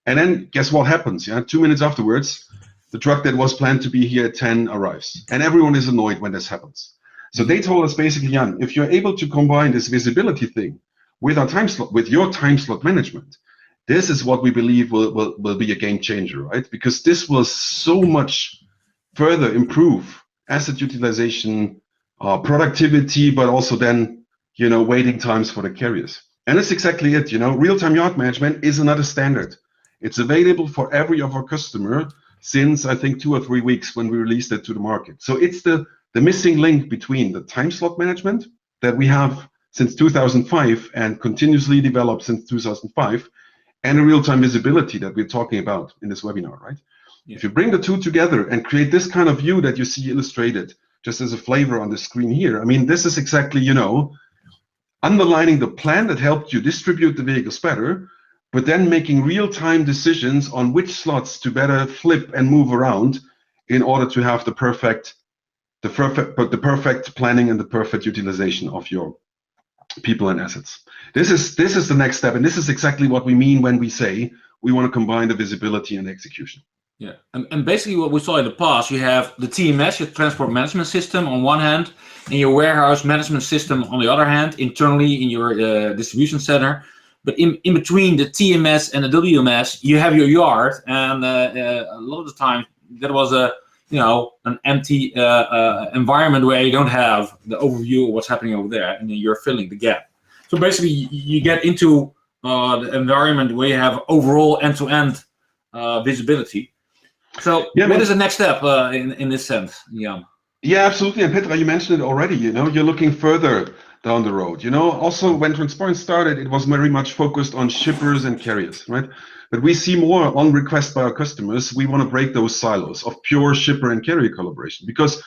And then guess what happens? 2 minutes afterwards, the truck that was planned to be here at 10 arrives, and everyone is annoyed when this happens. So they told us basically, Jan, if you're able to combine this visibility thing with our time slot, with your time slot management, this is what we believe will be a game changer, right? Because this will so much further improve asset utilization, productivity, but also then, waiting times for the carriers. And that's exactly it. Real-time yard management is another standard. It's available for every of our customer since I think 2 or 3 weeks when we released it to the market. So it's the missing link between the time slot management that we have since 2005 and continuously developed since 2005, and a real-time visibility that we're talking about in this webinar, right? Yeah. If you bring the two together and create this kind of view that you see illustrated just as a flavor on the screen here, I mean, this is exactly, underlining the plan that helped you distribute the vehicles better, but then making real-time decisions on which slots to better flip and move around in order to have the perfect planning and the perfect utilization of your people and assets. This is the next step, and this is exactly what we mean when we say we want to combine the visibility and execution. Yeah, and basically what we saw in the past, you have the TMS, your transport management system on one hand, and your warehouse management system on the other hand, internally in your distribution center. But in between the TMS and the WMS, you have your yard, and a lot of the time that was an empty environment where you don't have the overview of what's happening over there, and then you're filling the gap. So basically, you get into the environment where you have overall end-to-end visibility. So what is the next step in this sense, Jan? Yeah, absolutely. And Petra, you mentioned it already. You're looking further down the road. Also when Transparent started, it was very much focused on shippers and carriers, right? But we see more on request by our customers. We want to break those silos of pure shipper and carrier collaboration, because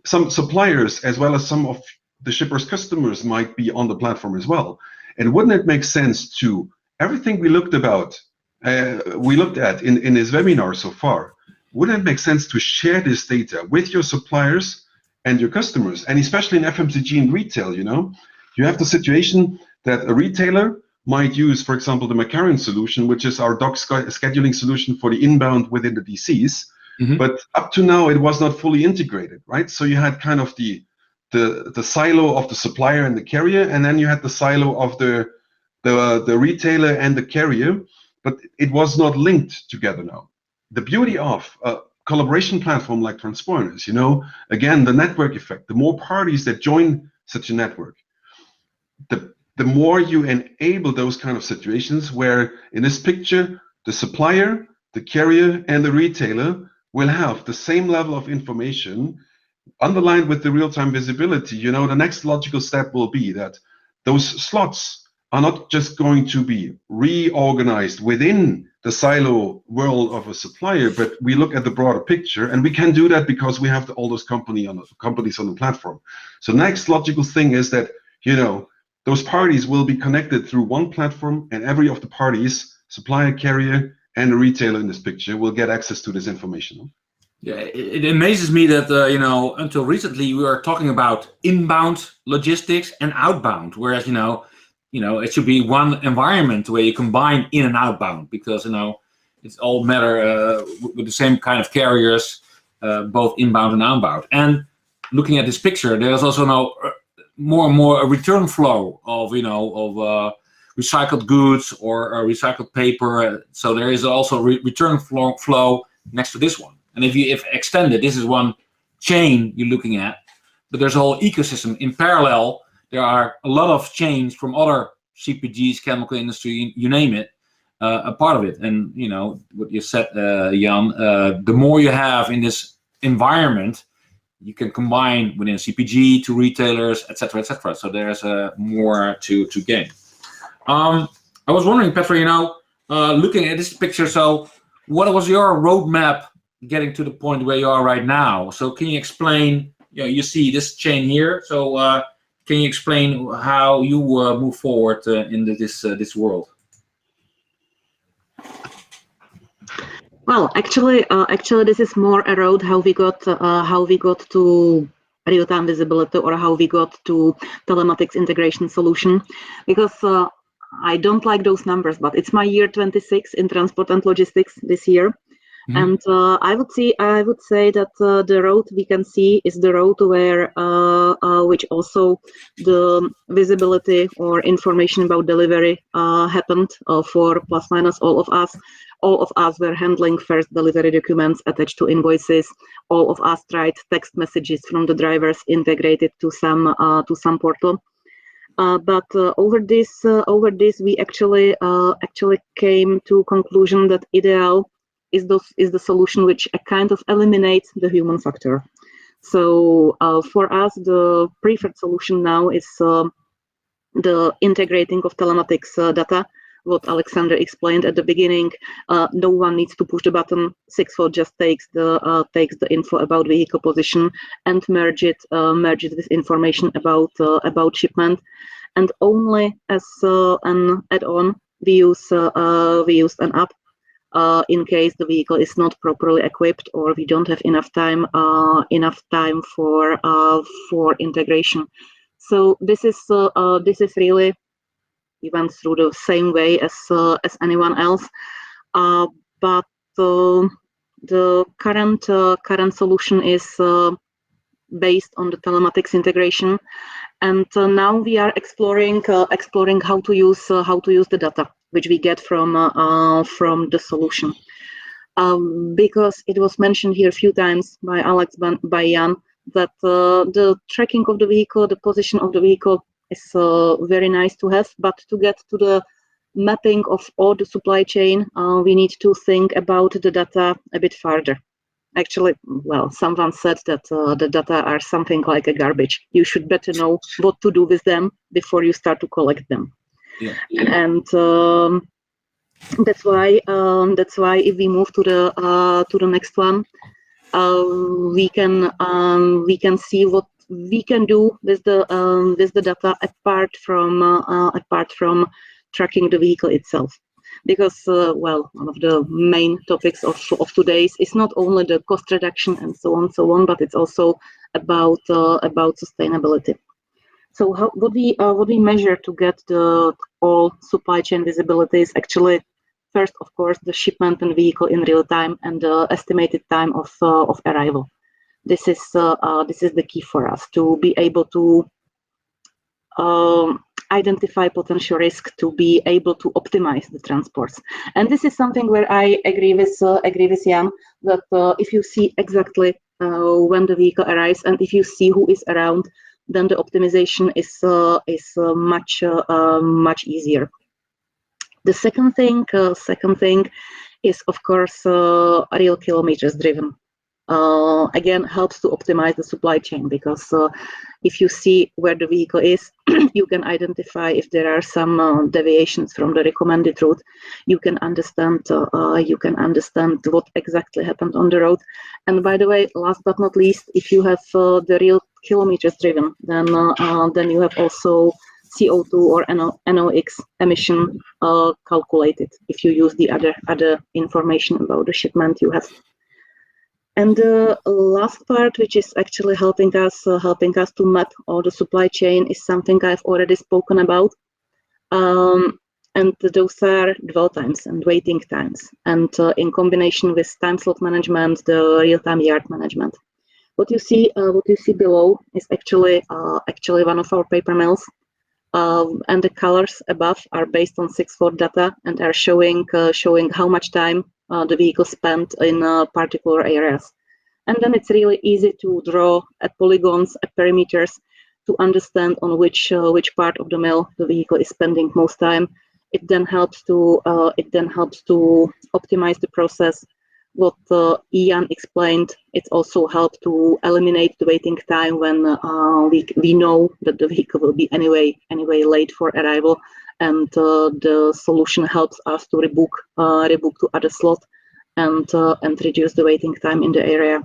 some suppliers as well as some of the shippers' customers might be on the platform as well. And wouldn't it make sense to everything we looked at in this webinar so far? Wouldn't it make sense to share this data with your suppliers and your customers? And especially in FMCG and retail, you have the situation that a retailer might use, for example, the Macarian solution, which is our dock scheduling solution for the inbound within the DCs. Mm-hmm. But up to now, it was not fully integrated, right? So you had kind of the the silo of the supplier and the carrier, and then you had the silo of the retailer and the carrier, but it was not linked together now. The beauty of a collaboration platform like Transparent is, again, the network effect. The more parties that join such a network, the more you enable those kind of situations where, in this picture, the supplier, the carrier, and the retailer will have the same level of information underlined with the real-time visibility. The next logical step will be that those slots are not just going to be reorganized within the silo world of a supplier, but we look at the broader picture, and we can do that because we have all those companies on the platform. So next logical thing is that, those parties will be connected through one platform, and every of the parties, supplier, carrier, and the retailer in this picture, will get access to this information. Yeah, it amazes me that until recently we were talking about inbound logistics and outbound, whereas it should be one environment where you combine in and outbound, because it's all matter with the same kind of carriers, both inbound and outbound. And looking at this picture, there's also now more and more a return flow of recycled goods or recycled paper. So there is also return flow next to this one. And if extended, this is one chain you're looking at, but there's a whole ecosystem in parallel. There are a lot of chains from other CPGs, chemical industry, you name it, a part of it. And what you said, Jan, the more you have in this environment, you can combine within CPG to retailers, etc., etc. So there's more to gain. I was wondering, Petra, looking at this picture, so what was your roadmap getting to the point where you are right now? So can you explain? You see this chain here. So can you explain how you move forward in this world? Well, actually, this is more a road how we got to real-time visibility, or how we got to telematics integration solution, because I don't like those numbers, but it's my year 26 in transport and logistics this year. And I would say that the road we can see is the road where which also the visibility or information about delivery happened for plus minus all of us. All of us were handling first delivery documents attached to invoices. All of us tried text messages from the drivers integrated to some portal. But over this we actually came to conclusion that ideal is the solution which kind of eliminates the human factor. So for us, the preferred solution now is the integrating of telematics data. What Alexander explained at the beginning, no one needs to push the button. Sixfold just takes the info about vehicle position and merge it with information about shipment, and only as an add-on we use an app in case the vehicle is not properly equipped or we don't have enough time for integration. So this is really, we went through the same way as anyone else, but the current solution is based on the telematics integration, and now we are exploring how to use the data which we get from the solution, because it was mentioned here a few times by Alex, by Jan, that the tracking of the vehicle, the position of the vehicle is very nice to have, but to get to the mapping of all the supply chain, we need to think about the data a bit further. Actually, well, someone said that the data are something like a garbage. You should better know what to do with them before you start to collect them. Yeah. And that's why if we move to the next one, we can see what we can do with the data apart from tracking the vehicle itself, because well, one of the main topics of today's is not only the cost reduction and so on, but it's also about sustainability. So what we measure to get the all supply chain visibility is actually first, of course, the shipment and vehicle in real time and the estimated time of arrival. This is the key for us, to be able to identify potential risk, to be able to optimize the transports. And this is something where I agree with Jan, that if you see exactly when the vehicle arrives and if you see who is around, then the optimization is much easier. The second thing is, of course, real kilometers driven. Again, helps to optimize the supply chain, because if you see where the vehicle is, you can identify if there are some deviations from the recommended route. You can understand what exactly happened on the road. And by the way, last but not least, if you have the real kilometers driven, then you have also CO2 or NOx emission calculated if you use the other information about the shipment you have. And the last part, which is actually helping us to map all the supply chain, is something I've already spoken about. And those are dwell times and waiting times, and in combination with time slot management, the real-time yard management. What you see below is actually one of our paper mills, and the colors above are based on Sixfold data and are showing how much time the vehicle spent in particular areas. And then it's really easy to draw at polygons, at perimeters, to understand on which part of the mill the vehicle is spending most time. It then helps to optimize the process. What Ian explained, it also helps to eliminate the waiting time when we know that the vehicle will be anyway late for arrival, and the solution helps us to rebook to other slot and reduce the waiting time in the area.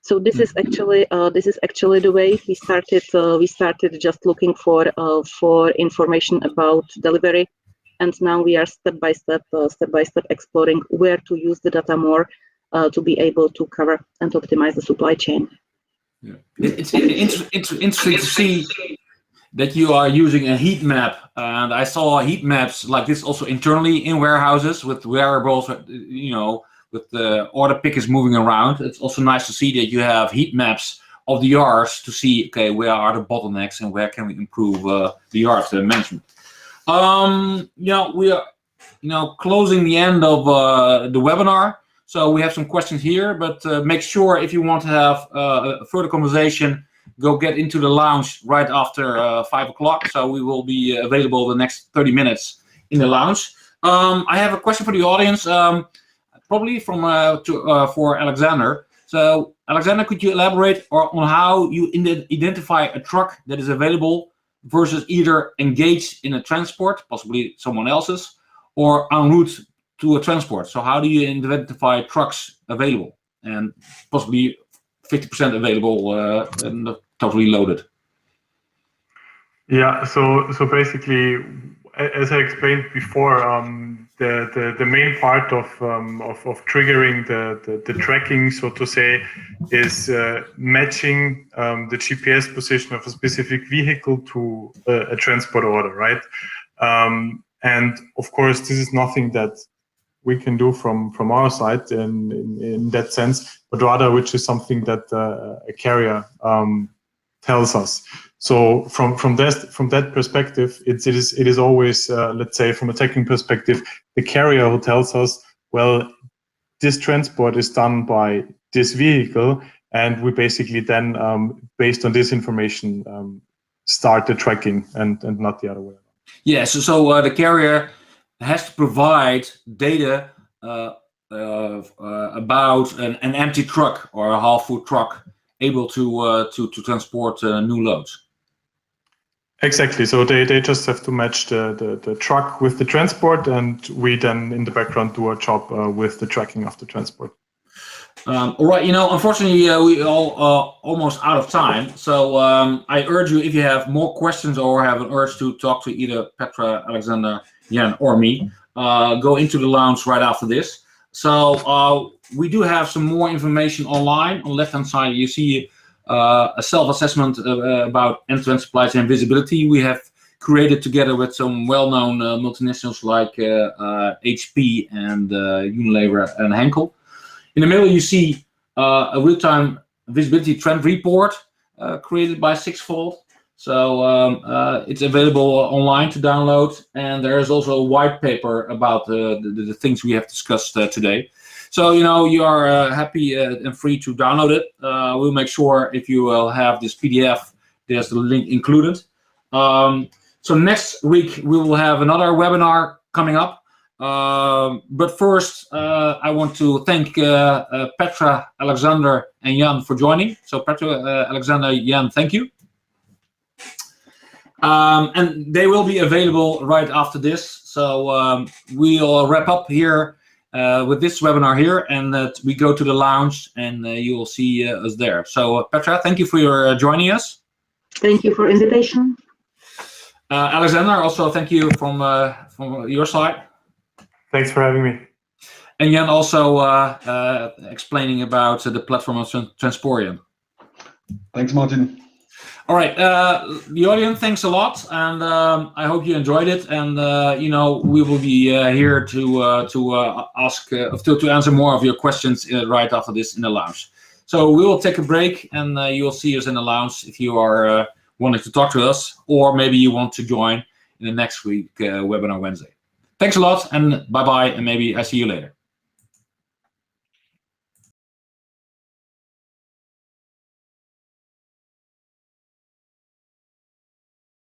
So this is actually the way we started. We started just looking for information about delivery, and now we are step by step exploring where to use the data more to be able to cover and optimize the supply chain. Yeah. It's interesting to see that you are using a heat map, and I saw heat maps like this also internally in warehouses with wearables, with the order pickers moving around. It's also nice to see that you have heat maps of the yards to see, okay, where are the bottlenecks and where can we improve the yard management. We are, closing the end of the webinar. So we have some questions here, but make sure if you want to have a further conversation, go get into the lounge right after 5 o'clock. So we will be available the next 30 minutes in the lounge. I have a question for the audience, probably for Alexander. So Alexander, could you elaborate on how you identify a truck that is available versus either engaged in a transport, possibly someone else's, or en route to a transport? So how do you identify trucks available and possibly 50% available and totally loaded? Yeah, so basically, as I explained before, the main part of triggering the tracking, so to say, is matching the GPS position of a specific vehicle to a transport order, right? And of course, this is nothing that we can do from our side in that sense, but rather which is something that a carrier tells us. So from that perspective, it is always, let's say, from a technical perspective, the carrier who tells us, well, this transport is done by this vehicle, and we basically then, based on this information, start the tracking and not the other way around. Yeah, so the carrier has to provide data about an empty truck or a half-full truck able to transport new loads. Exactly. So they just have to match the truck with the transport, and we then in the background do our job with the tracking of the transport. All right. Unfortunately, we all almost out of time. So I urge you, if you have more questions or have an urge to talk to either Petra, Alexander, Jan, or me, go into the lounge right after this. So we do have some more information online. On the left-hand side, you see a self-assessment about end-to-end supply chain visibility we have created together with some well-known multinationals like HP and Unilever and Henkel. In the middle, you see a real-time visibility trend report created by Sixfold. So it's available online to download, and there is also a white paper about the things we have discussed today. So you are happy and free to download it. We'll make sure if you will have this PDF, there's the link included. So next week we will have another webinar coming up. But first, I want to thank Petra, Alexander, and Jan for joining. So Petra, Alexander, Jan, thank you. And they will be available right after this. So we'll wrap up here with this webinar here, and that we go to the lounge, and you will see us there. So Petra, thank you for your joining us. Thank you for invitation. Alexander, also thank you from your side. Thanks for having me. And Jan also explaining about the platform of Transporium. Thanks, Martin. All right, the audience, thanks a lot, and I hope you enjoyed it. And we will be here to answer more of your questions right after this in the lounge. So we will take a break, and you will see us in the lounge if you are wanting to talk to us, or maybe you want to join in the next week webinar Wednesday. Thanks a lot, and bye-bye, and maybe I see you later.